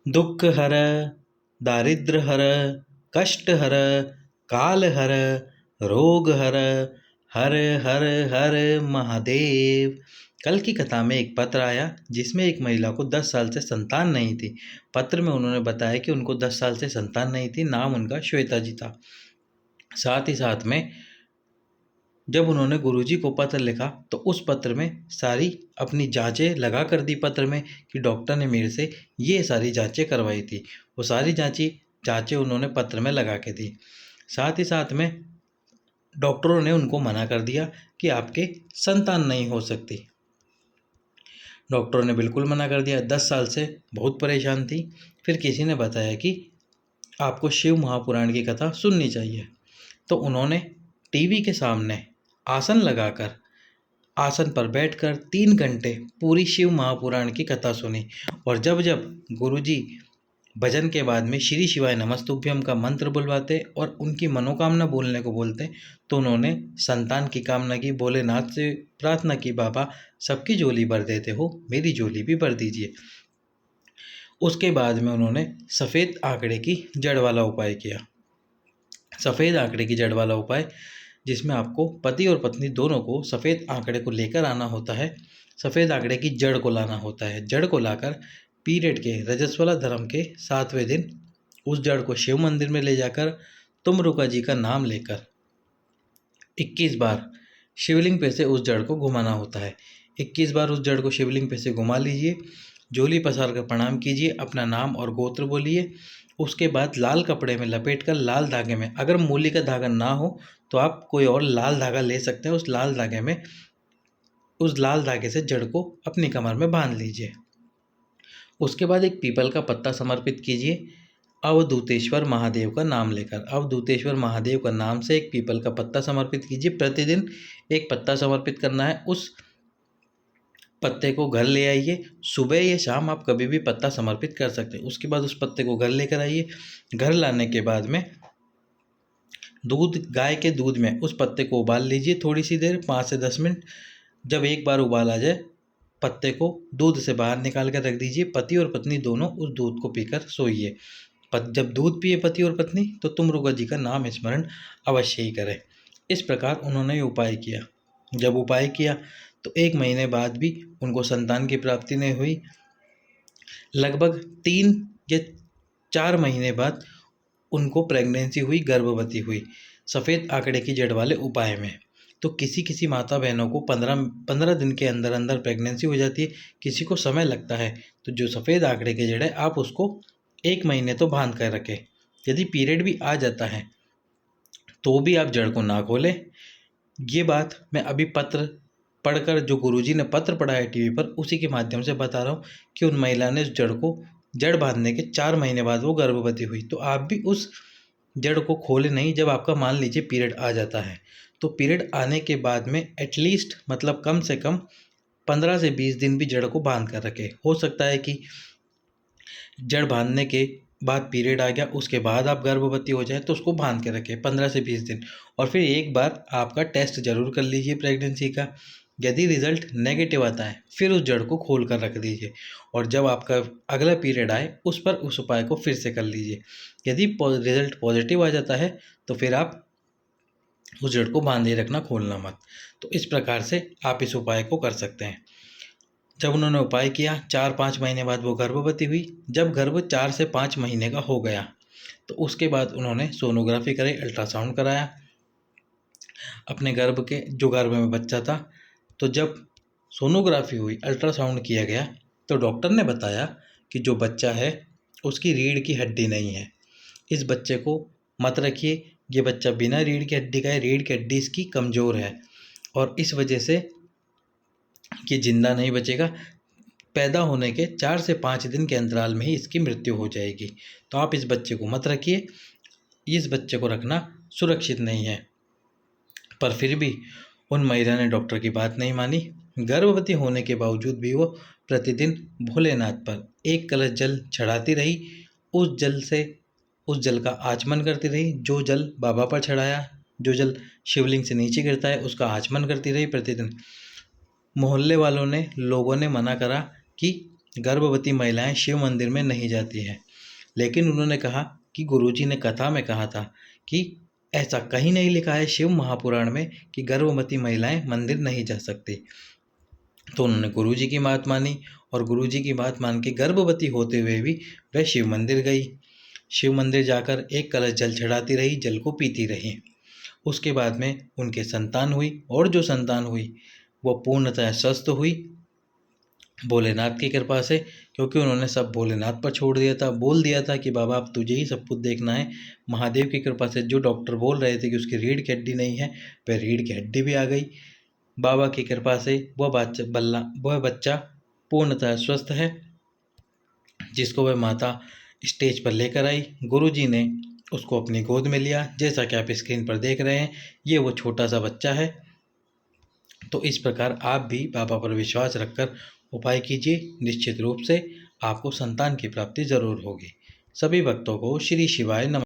दुख हर, दारिद्र हर, कष्ट हर, काल हर, रोग हर, हर हर हर महादेव। कल की कथा में एक पत्र आया जिसमें एक महिला को 10 साल से संतान नहीं थी। पत्र में उन्होंने बताया कि उनको 10 साल से संतान नहीं थी। नाम उनका श्वेता जी था। साथ ही साथ में जब उन्होंने गुरुजी को पत्र लिखा तो उस पत्र में सारी अपनी जांचें लगा कर दी पत्र में कि डॉक्टर ने मेरे से ये सारी जांचें करवाई थी। वो सारी जांचें उन्होंने पत्र में लगा के दी। साथ ही साथ में डॉक्टरों ने उनको मना कर दिया कि आपके संतान नहीं हो सकती। डॉक्टरों ने बिल्कुल मना कर दिया। 10 साल से बहुत परेशान थी। फिर किसी ने बताया कि आपको शिव महापुराण की कथा सुननी चाहिए। तो उन्होंने टीवी के सामने आसन लगाकर आसन पर बैठकर 3 घंटे पूरी शिव महापुराण की कथा सुनी। और जब जब गुरुजी भजन के बाद में श्री शिवाय नमस्तुभ्यम का मंत्र बुलवाते और उनकी मनोकामना बोलने को बोलते तो उन्होंने संतान की कामना की। भोलेनाथ से प्रार्थना की, बाबा सबकी झोली भर देते हो, मेरी झोली भी भर दीजिए। उसके बाद में उन्होंने सफ़ेद आंकड़े की जड़ वाला उपाय किया। सफ़ेद आंकड़े की जड़ वाला उपाय जिसमें आपको पति और पत्नी दोनों को सफ़ेद आंकड़े को लेकर आना होता है। सफ़ेद आंकड़े की जड़ को लाना होता है। जड़ को लाकर पीरियड के रजस्वला धर्म के 7वें दिन उस जड़ को शिव मंदिर में ले जाकर तुमरुका जी का नाम लेकर 21 बार शिवलिंग पे से उस जड़ को घुमाना होता है। 21 बार उस जड़ को शिवलिंग पे से घुमा लीजिए। झोली पसार कर प्रणाम कीजिए, अपना नाम और गोत्र बोलिए। उसके बाद लाल कपड़े में लपेट कर लाल धागे में, अगर मूली का धागा ना हो तो आप कोई और लाल धागा ले सकते हैं। उस लाल धागे से जड़ को अपनी कमर में बांध लीजिए। उसके बाद एक पीपल का पत्ता समर्पित कीजिए अवधूतेश्वर महादेव का नाम लेकर। अवधूतेश्वर महादेव का नाम से एक पीपल का पत्ता समर्पित कीजिए। प्रतिदिन एक पत्ता समर्पित करना है। उस पत्ते को घर ले आइए। सुबह या शाम आप कभी भी पत्ता समर्पित कर सकते हैं। उसके बाद उस पत्ते को घर लेकर आइए। घर लाने के बाद में गाय के दूध में उस पत्ते को उबाल लीजिए थोड़ी सी देर, 5 से 10 मिनट। जब एक बार उबाल आ जाए, पत्ते को दूध से बाहर निकाल कर रख दीजिए। पति और पत्नी दोनों उस दूध को पीकर सोइए। जब दूध पिए पति और पत्नी तो तुमरुका जी का नाम स्मरण अवश्य ही करें। इस प्रकार उन्होंने ये उपाय किया। जब उपाय किया तो 1 महीने बाद भी उनको संतान की प्राप्ति नहीं हुई। लगभग 3 या 4 महीने बाद उनको प्रेगनेंसी हुई, गर्भवती हुई, सफ़ेद आंकड़े की जड़ वाले उपाय में। तो किसी किसी माता बहनों को 15 दिन के अंदर अंदर प्रेगनेंसी हो जाती है, किसी को समय लगता है। तो जो सफ़ेद आंकड़े की जड़ है आप उसको 1 महीने तो बांध कर रखें। यदि पीरियड भी आ जाता है तो भी आप जड़ को ना खोलें। ये बात मैं अभी पत्र पढ़कर, जो गुरुजी ने पत्र पढ़ा है टीवी पर, उसी के माध्यम से बता रहा हूँ कि उन महिला ने उस जड़ बांधने के 4 महीने बाद वो गर्भवती हुई। तो आप भी उस जड़ को खोले नहीं। जब आपका मान लीजिए पीरियड आ जाता है तो पीरियड आने के बाद में एटलीस्ट, मतलब कम से कम 15 से 20 दिन भी जड़ को बांध कर रखें। हो सकता है कि जड़ बांधने के बाद पीरियड आ गया, उसके बाद आप गर्भवती हो जाए तो उसको बांध के रखें 15 से 20 दिन। और फिर एक बार आपका टेस्ट ज़रूर कर लीजिए प्रेगनेंसी का। यदि रिज़ल्ट नेगेटिव आता है फिर उस जड़ को खोल कर रख दीजिए और जब आपका अगला पीरियड आए उस पर उस उपाय को फिर से कर लीजिए। यदि रिज़ल्ट पॉजिटिव आ जाता है तो फिर आप उस जड़ को बांधे रखना, खोलना मत। तो इस प्रकार से आप इस उपाय को कर सकते हैं। जब उन्होंने उपाय किया 4-5 महीने बाद वो गर्भवती हुई। जब गर्भ 4 से 5 महीने का हो गया तो उसके बाद उन्होंने सोनोग्राफी कराई, अल्ट्रासाउंड कराया अपने गर्भ में बच्चा था। तो जब सोनोग्राफी हुई, अल्ट्रासाउंड किया गया तो डॉक्टर ने बताया कि जो बच्चा है उसकी रीढ़ की हड्डी नहीं है। इस बच्चे को मत रखिए, ये बच्चा बिना रीढ़ की हड्डी का है, रीढ़ की हड्डी इसकी कमज़ोर है और इस वजह से ये जिंदा नहीं बचेगा। पैदा होने के 4 से 5 दिन के अंतराल में ही इसकी मृत्यु हो जाएगी। तो आप इस बच्चे को मत रखिए, इस बच्चे को रखना सुरक्षित नहीं है। पर फिर भी उन महिला ने डॉक्टर की बात नहीं मानी। गर्भवती होने के बावजूद भी वो प्रतिदिन भोलेनाथ पर 1 कलश जल चढ़ाती रही। उस जल का आचमन करती रही। जो जल बाबा पर चढ़ाया, जो जल शिवलिंग से नीचे गिरता है, उसका आचमन करती रही प्रतिदिन। मोहल्ले वालों ने, लोगों ने मना करा कि गर्भवती महिलाएं शिव मंदिर में नहीं जाती हैं, लेकिन उन्होंने कहा कि गुरुजी ने कथा में कहा था कि ऐसा कहीं नहीं लिखा है शिव महापुराण में कि गर्भवती महिलाएं मंदिर नहीं जा सकती। तो उन्होंने गुरुजी की बात मानी और गुरुजी की बात मान के गर्भवती होते हुए भी वह शिव मंदिर गई। शिव मंदिर जाकर एक कलश जल चढ़ाती रही, जल को पीती रही। उसके बाद में उनके संतान हुई और जो संतान हुई वो पूर्णतः स्वस्थ हुई भोलेनाथ की कृपा से, क्योंकि उन्होंने सब भोलेनाथ पर छोड़ दिया था। बोल दिया था कि बाबा अब तुझे ही सब कुछ देखना है। महादेव की कृपा से जो डॉक्टर बोल रहे थे कि उसकी रीढ़ की हड्डी नहीं है, वह रीढ़ की हड्डी भी आ गई। बाबा की कृपा से वह बच्चा पूर्णतः स्वस्थ है, जिसको वह माता स्टेज पर लेकर आई। गुरुजी ने उसको अपनी गोद में लिया। जैसा कि आप स्क्रीन पर देख रहे हैं, ये वो छोटा सा बच्चा है। तो इस प्रकार आप भी बाबा पर विश्वास रखकर उपाय कीजिए, निश्चित रूप से आपको संतान की प्राप्ति जरूर होगी। सभी भक्तों को श्री शिवाय नमः।